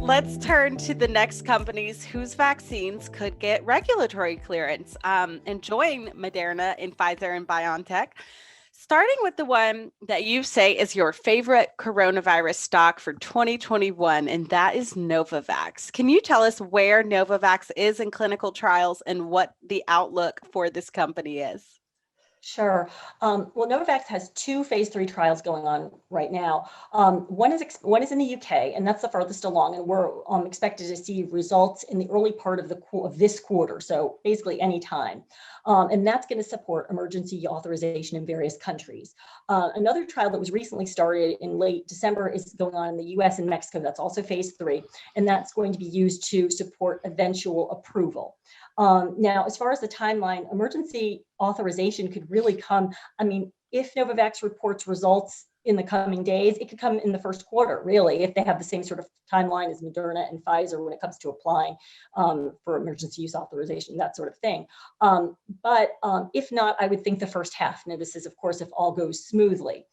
Let's turn to the next companies whose vaccines could get regulatory clearance, and join Moderna and Pfizer and BioNTech. Starting with the one that you say is your favorite coronavirus stock for 2021, and that is Novavax. Can you tell us where Novavax is in clinical trials and what the outlook for this company is? Sure. Well, Novavax has two phase 3 trials going on right now. One is in the UK, and that's the farthest along, and we're expected to see results in the early part of this quarter, so basically any time. And that's going to support emergency authorization in various countries. Another trial that was recently started in late December is going on in the US and Mexico. That's also phase 3, and that's going to be used to support eventual approval. Now, as far as the timeline, emergency authorization could really come. I mean, if Novavax reports results in the coming days, it could come in the first quarter, really, if they have the same sort of timeline as Moderna and Pfizer when it comes to applying for emergency use authorization, that sort of thing. But if not, I would think the first half. Now, this is, of course, if all goes smoothly.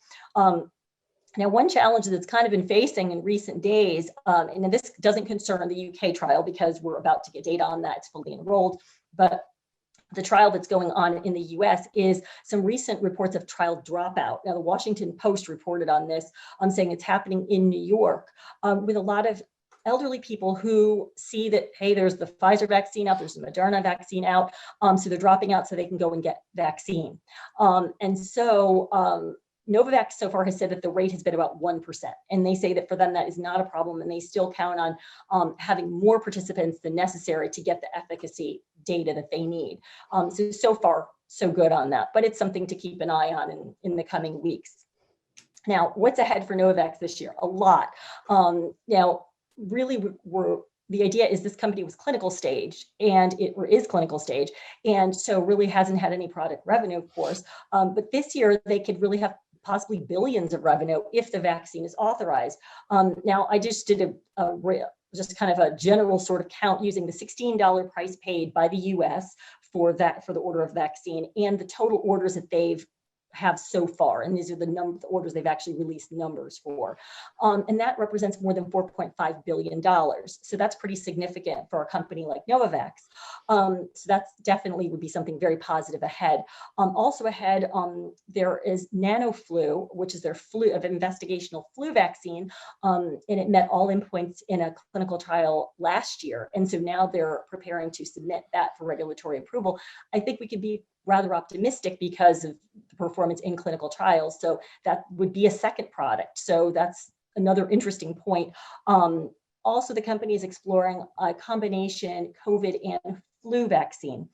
Now, one challenge that's kind of been facing in recent days, and this doesn't concern the UK trial because we're about to get data on that, it's fully enrolled, but the trial that's going on in the US is some recent reports of trial dropout. Now, the Washington Post reported on this, saying it's happening in New York with a lot of elderly people who see that, hey, there's the Pfizer vaccine out, there's the Moderna vaccine out, so they're dropping out so they can go and get vaccine. And so Novavax so far has said that the rate has been about 1%. And they say that for them, that is not a problem. And they still count on having more participants than necessary to get the efficacy data that they need. So far, so good on that. But it's something to keep an eye on in the coming weeks. Now, what's ahead for Novavax this year? A lot. Now, really, the idea is this company was clinical stage, and it is clinical stage, and so really hasn't had any product revenue, of course. But this year, they could really have possibly billions of revenue if the vaccine is authorized. Now, I just did just kind of a general sort of count using the $16 price paid by the US for the order of vaccine and the total orders that they've have so far, and these are the orders they've actually released numbers for, and that represents more than $4.5 billion. So that's pretty significant for a company like Novavax. So that's definitely would be something very positive ahead. Also ahead, there is NanoFlu, which is their investigational flu vaccine, and it met all endpoints in a clinical trial last year, and so now they're preparing to submit that for regulatory approval. I think we could be rather optimistic because of the performance in clinical trials. So that would be a second product. So that's another interesting point. Also, the company is exploring a combination COVID and flu vaccine.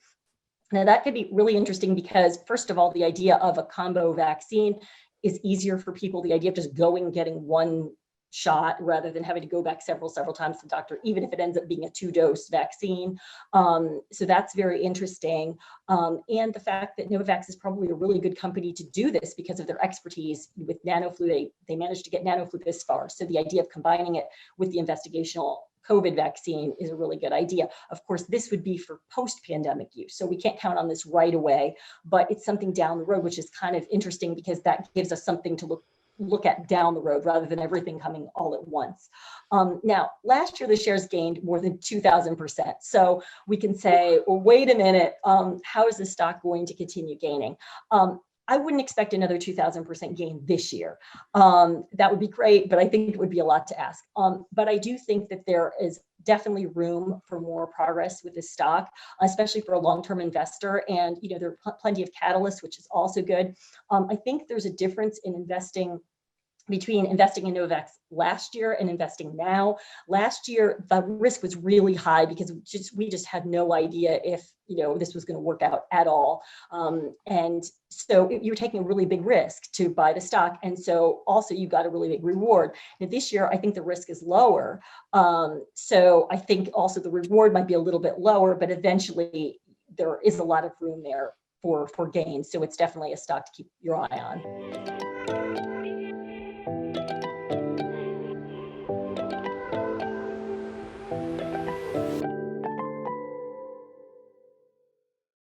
Now, that could be really interesting because, first of all, the idea of a combo vaccine is easier for people. The idea of just going and getting one shot rather than having to go back several times to the doctor, even if it ends up being a 2-dose vaccine. So that's very interesting. And the fact that Novavax is probably a really good company to do this because of their expertise with NanoFlu. They managed to get NanoFlu this far. So the idea of combining it with the investigational COVID vaccine is a really good idea. Of course, this would be for post-pandemic use. So we can't count on this right away, but it's something down the road, which is kind of interesting because that gives us something to look at down the road rather than everything coming all at once. Now, last year, the shares gained more than 2,000%. So we can say, well, wait a minute, how is the stock going to continue gaining? I wouldn't expect another 2,000% gain this year. That would be great, but I think it would be a lot to ask. But I do think that there is definitely room for more progress with this stock, especially for a long-term investor. And there are plenty of catalysts, which is also good. I think there's a difference in between investing in Novavax last year and investing now. Last year, the risk was really high because we just had no idea if this was going to work out at all. And so you're taking a really big risk to buy the stock. And so also you got a really big reward. Now this year, I think the risk is lower. So I think also the reward might be a little bit lower, but eventually there is a lot of room there for gains. So it's definitely a stock to keep your eye on.